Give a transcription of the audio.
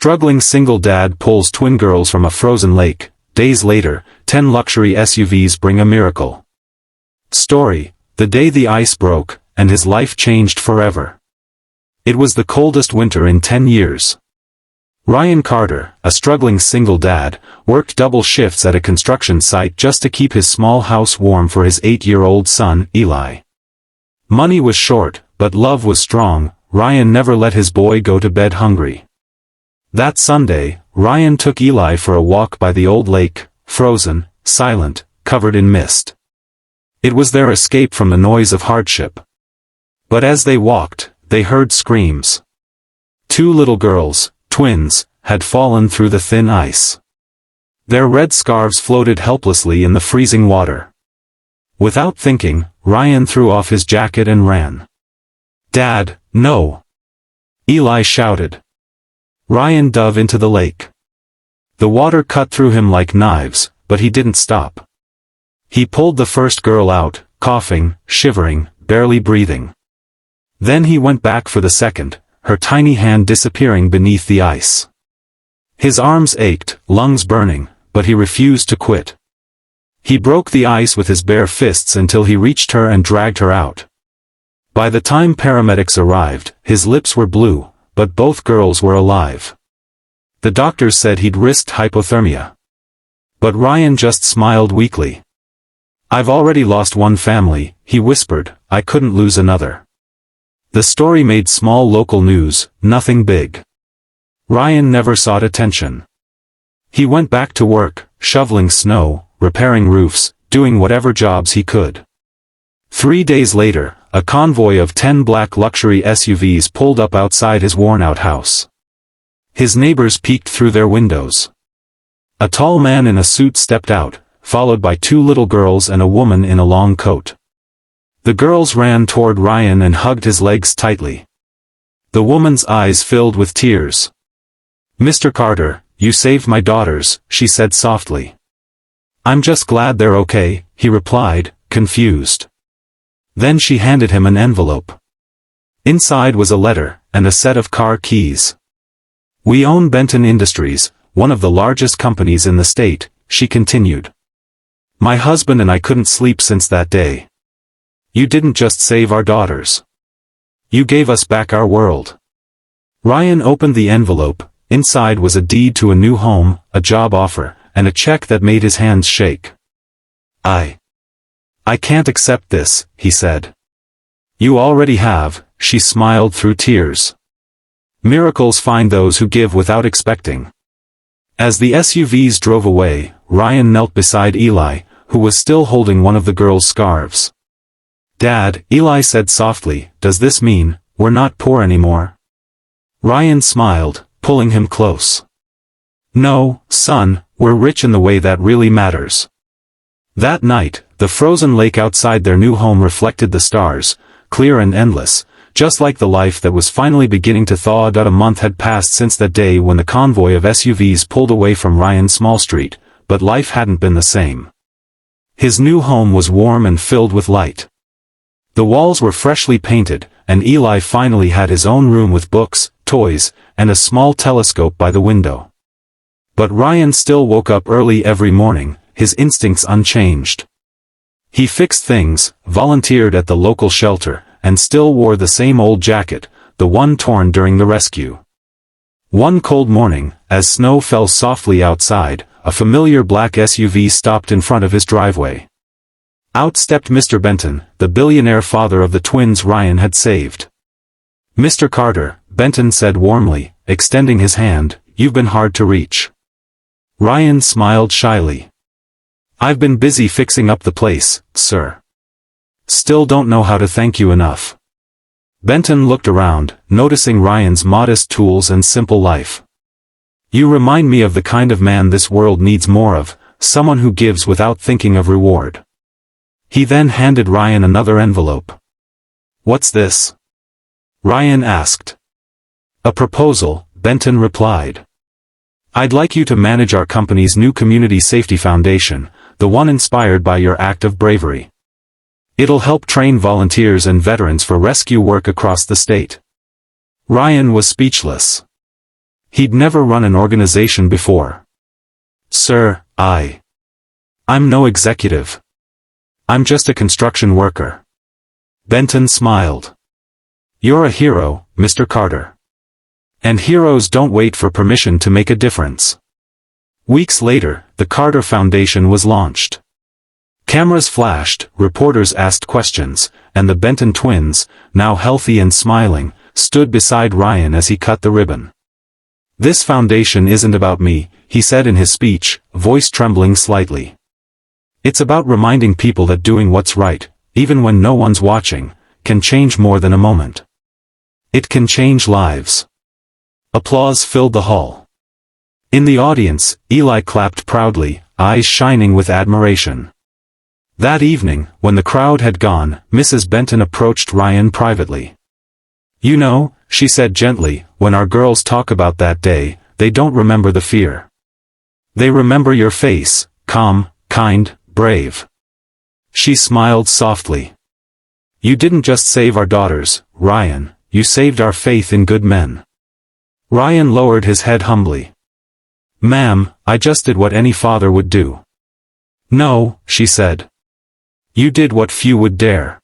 Struggling single dad pulls twin girls from a frozen lake. Days later, 10 luxury SUVs bring a miracle. Story: the day the ice broke, and his life changed forever. It was the coldest winter in 10 years. Ryan Carter, a struggling single dad, worked double shifts at a construction site just to keep his small house warm for his 8-year-old son, Eli. Money was short, but love was strong. Ryan never let his boy go to bed hungry. That Sunday, Ryan took Eli for a walk by the old lake, frozen, silent, covered in mist. It was their escape from the noise of hardship. But as they walked, they heard screams. 2 little girls, twins, had fallen through the thin ice. Their red scarves floated helplessly in the freezing water. Without thinking, Ryan threw off his jacket and ran. "Dad, no!" Eli shouted. Ryan dove into the lake. The water cut through him like knives, but he didn't stop. He pulled the first girl out, coughing, shivering, barely breathing. Then he went back for the second, her tiny hand disappearing beneath the ice. His arms ached, lungs burning, but he refused to quit. He broke the ice with his bare fists until he reached her and dragged her out. By the time paramedics arrived, his lips were blue, but both girls were alive. The doctors said he'd risked hypothermia. But Ryan just smiled weakly. "I've already lost one family," he whispered, "I couldn't lose another." The story made small local news, nothing big. Ryan never sought attention. He went back to work, shoveling snow, repairing roofs, doing whatever jobs he could. 3 days later, a convoy of 10 black luxury SUVs pulled up outside his worn-out house. His neighbors peeked through their windows. A tall man in a suit stepped out, followed by 2 little girls and a woman in a long coat. The girls ran toward Ryan and hugged his legs tightly. The woman's eyes filled with tears. "Mr. Carter, you saved my daughters," she said softly. "I'm just glad they're okay," he replied, confused. Then she handed him an envelope. Inside was a letter, and a set of car keys. "We own Benton Industries, one of the largest companies in the state," she continued. "My husband and I couldn't sleep since that day. You didn't just save our daughters. You gave us back our world." Ryan opened the envelope. Inside was a deed to a new home, a job offer, and a check that made his hands shake. I can't accept this," he said. "You already have," she smiled through tears. "Miracles find those who give without expecting." As the SUVs drove away, Ryan knelt beside Eli, who was still holding one of the girls' scarves. "Dad," Eli said softly, "does this mean we're not poor anymore?" Ryan smiled, pulling him close. "No, son, we're rich in the way that really matters." That night, the frozen lake outside their new home reflected the stars, clear and endless, just like the life that was finally beginning to thaw. A month had passed since that day when the convoy of SUVs pulled away from Ryan's small street, but life hadn't been the same. His new home was warm and filled with light. The walls were freshly painted, and Eli finally had his own room with books, toys, and a small telescope by the window. But Ryan still woke up early every morning, his instincts unchanged. He fixed things, volunteered at the local shelter, and still wore the same old jacket, the one torn during the rescue. One cold morning, as snow fell softly outside, a familiar black SUV stopped in front of his driveway. Out stepped Mr. Benton, the billionaire father of the twins Ryan had saved. "Mr. Carter," Benton said warmly, extending his hand, "you've been hard to reach." Ryan smiled shyly. "I've been busy fixing up the place, sir. Still don't know how to thank you enough." Benton looked around, noticing Ryan's modest tools and simple life. "You remind me of the kind of man this world needs more of, someone who gives without thinking of reward." He then handed Ryan another envelope. "What's this?" Ryan asked. "A proposal," Benton replied. "I'd like you to manage our company's new Community Safety Foundation, the one inspired by your act of bravery. It'll help train volunteers and veterans for rescue work across the state." Ryan was speechless. He'd never run an organization before. "Sir, I'm no executive. I'm just a construction worker." Benton smiled. "You're a hero, Mr. Carter. And heroes don't wait for permission to make a difference." Weeks later, the Carter Foundation was launched. Cameras flashed, reporters asked questions, and the Benton twins, now healthy and smiling, stood beside Ryan as he cut the ribbon. "This foundation isn't about me," he said in his speech, voice trembling slightly. "It's about reminding people that doing what's right, even when no one's watching, can change more than a moment. It can change lives." Applause filled the hall. In the audience, Eli clapped proudly, eyes shining with admiration. That evening, when the crowd had gone, Mrs. Benton approached Ryan privately. "You know," she said gently, "when our girls talk about that day, they don't remember the fear. They remember your face, calm, kind, brave." She smiled softly. "You didn't just save our daughters, Ryan, you saved our faith in good men." Ryan lowered his head humbly. "Ma'am, I just did what any father would do." "No," she said. "You did what few would dare.